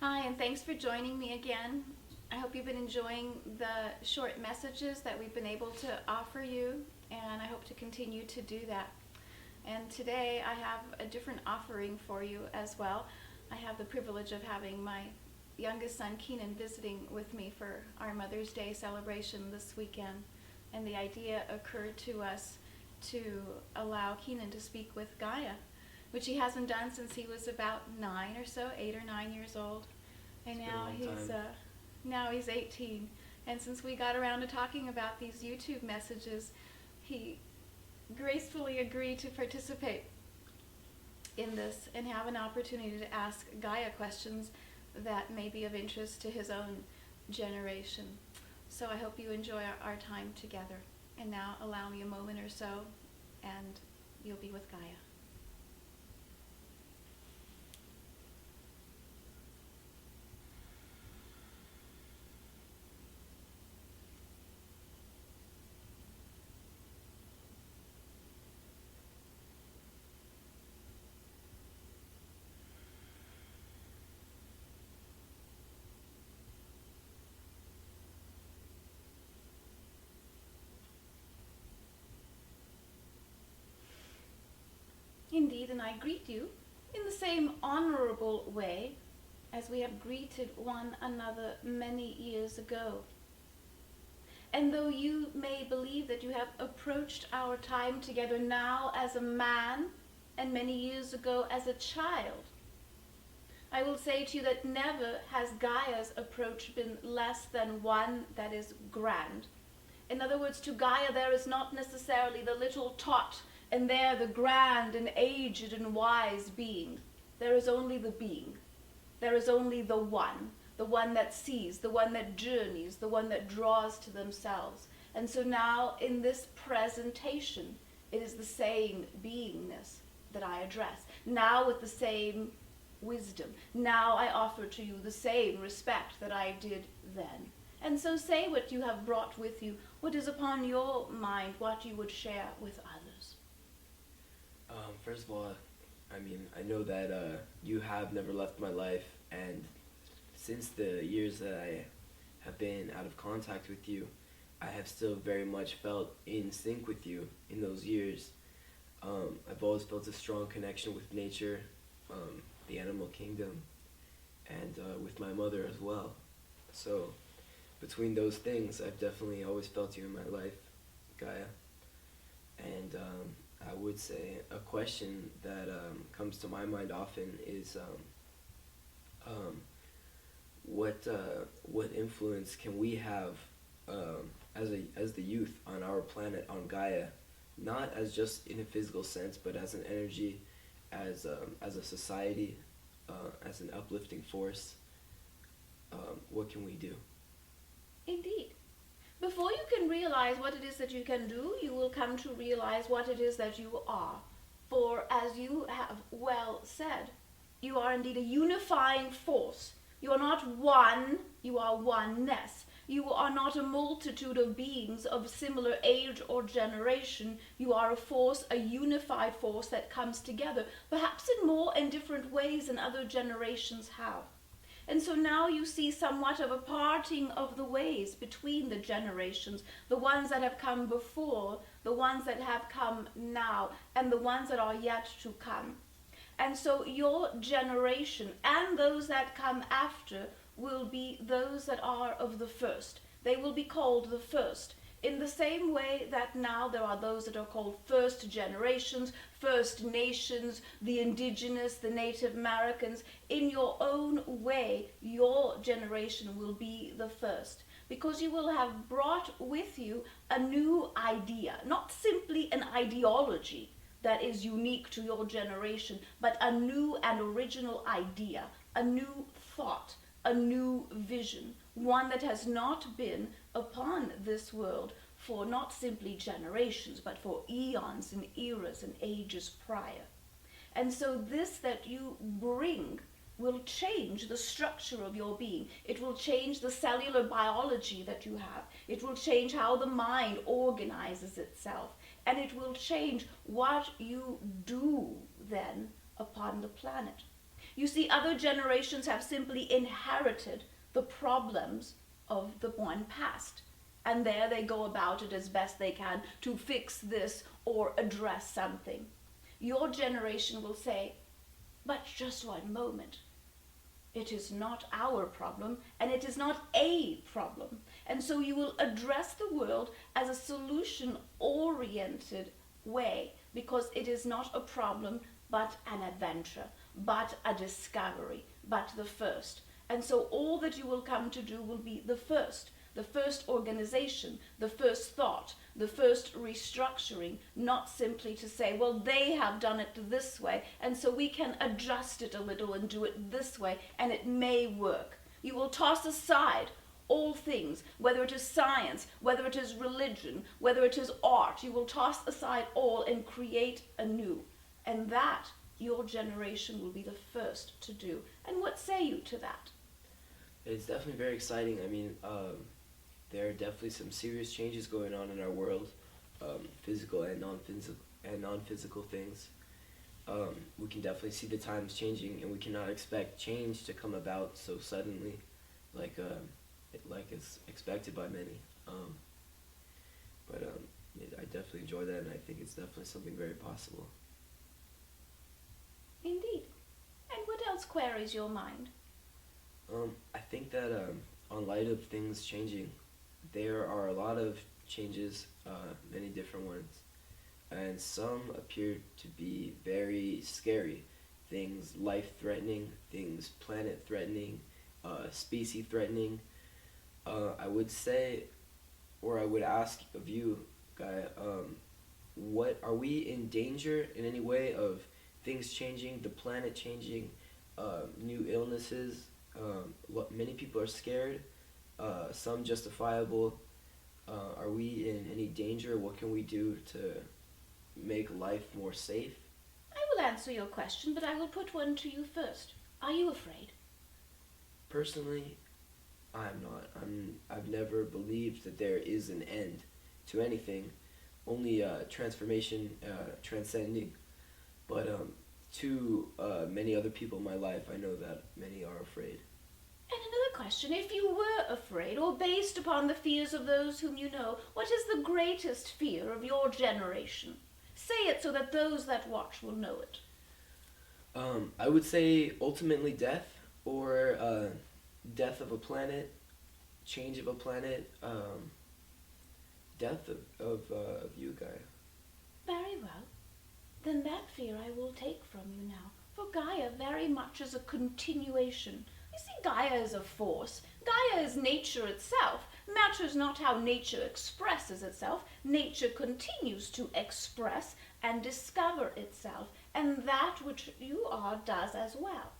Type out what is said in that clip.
Hi, and thanks for joining me again. I hope you've been enjoying the short messages that we've been able to offer you, and I hope to continue to do that. And today I have a different offering for you as well. I have the privilege of having my youngest son, Keenan, visiting with me for our Mother's Day celebration this weekend. And the idea occurred to us to allow Keenan to speak with Gaia, which he hasn't done since he was about 9 or so, 8 or 9 years old. And now he's 18. And since we got around to talking about these YouTube messages, he gracefully agreed to participate in this and have an opportunity to ask Gaia questions that may be of interest to his own generation. So I hope you enjoy our time together. And now allow me a moment or so, and you'll be with Gaia. Indeed, and I greet you in the same honorable way as we have greeted one another many years ago. And though you may believe that you have approached our time together now as a man and many years ago as a child, I will say to you that never has Gaia's approach been less than one that is grand. In other words, to Gaia there is not necessarily the little tot and there the grand and aged and wise being. There is only the being. There is only the one that sees, the one that journeys, the one that draws to themselves. And so now in this presentation, it is the same beingness that I address. Now with the same wisdom. Now I offer to you the same respect that I did then. And so say what you have brought with you, what is upon your mind, what you would share with others. First of all, I know that you have never left my life, and since the years that I have been out of contact with you, I have still very much felt in sync with you in those years. I've always felt a strong connection with nature, the animal kingdom, and with my mother as well. So between those things, I've definitely always felt you in my life, Gaia. And I would say a question that comes to my mind often is what influence can we have as the youth on our planet, on Gaia, not as just in a physical sense, but as an energy, as a society, as an uplifting force. What can we do? Indeed. Before you can realize what it is that you can do, you will come to realize what it is that you are. For as you have well said, you are indeed a unifying force. You are not one, you are oneness. You are not a multitude of beings of similar age or generation. You are a force, a unified force that comes together, perhaps in more and different ways than other generations have. And so now you see somewhat of a parting of the ways between the generations, the ones that have come before, the ones that have come now, and the ones that are yet to come. And so your generation and those that come after will be those that are of the first. They will be called the first. In the same way that now there are those that are called first generations, first nations, the indigenous, the Native Americans. In your own way, your generation will be the first, because you will have brought with you a new idea, not simply an ideology that is unique to your generation, but a new and original idea, a new thought, a new vision, one that has not been upon this world for not simply generations, but for eons and eras and ages prior. And so this that you bring will change the structure of your being. It will change the cellular biology that you have. It will change how the mind organizes itself. And it will change what you do then upon the planet. You see, other generations have simply inherited the problems of the one past. And there they go about it as best they can to fix this or address something. Your generation will say, but just one moment. It is not our problem, and it is not a problem. And so you will address the world as a solution-oriented way, because it is not a problem, but an adventure, but a discovery, but the first. And so all that you will come to do will be the first organization, the first thought, the first restructuring, not simply to say, well, they have done it this way, and so we can adjust it a little and do it this way, and it may work. You will toss aside all things, whether it is science, whether it is religion, whether it is art. You will toss aside all and create anew. And that, your generation will be the first to do. And what say you to that? It's definitely very exciting. I mean, there are definitely some serious changes going on in our world, physical and non-physical things. We can definitely see the times changing, and we cannot expect change to come about so suddenly, like it's expected by many. But I definitely enjoy that, and I think it's definitely something very possible. Indeed. And what else queries your mind? I think that on light of things changing, there are a lot of changes, many different ones, and some appear to be very scary. Things life-threatening, things planet-threatening, species-threatening. I would say, or I would ask of you, Guy, what are we in danger in any way of things changing, the planet changing, new illnesses? Many people are scared, some justifiable. Are we in any danger? What can we do to make life more safe? I will answer your question, but I will put one to you first. Are you afraid? Personally, I'm not. I've never believed that there is an end to anything, only transformation, transcending. But to many other people in my life, I know that many are afraid. And another question, if you were afraid, or based upon the fears of those whom you know, what is the greatest fear of your generation? Say it so that those that watch will know it. I would say ultimately death, or death of a planet, change of a planet, death of you, Gaia. Very well. Then that fear I will take from you now, for Gaia very much is a continuation. You see, Gaia is a force. Gaia is nature itself. Matters not how nature expresses itself. Nature continues to express and discover itself, and that which you are does as well.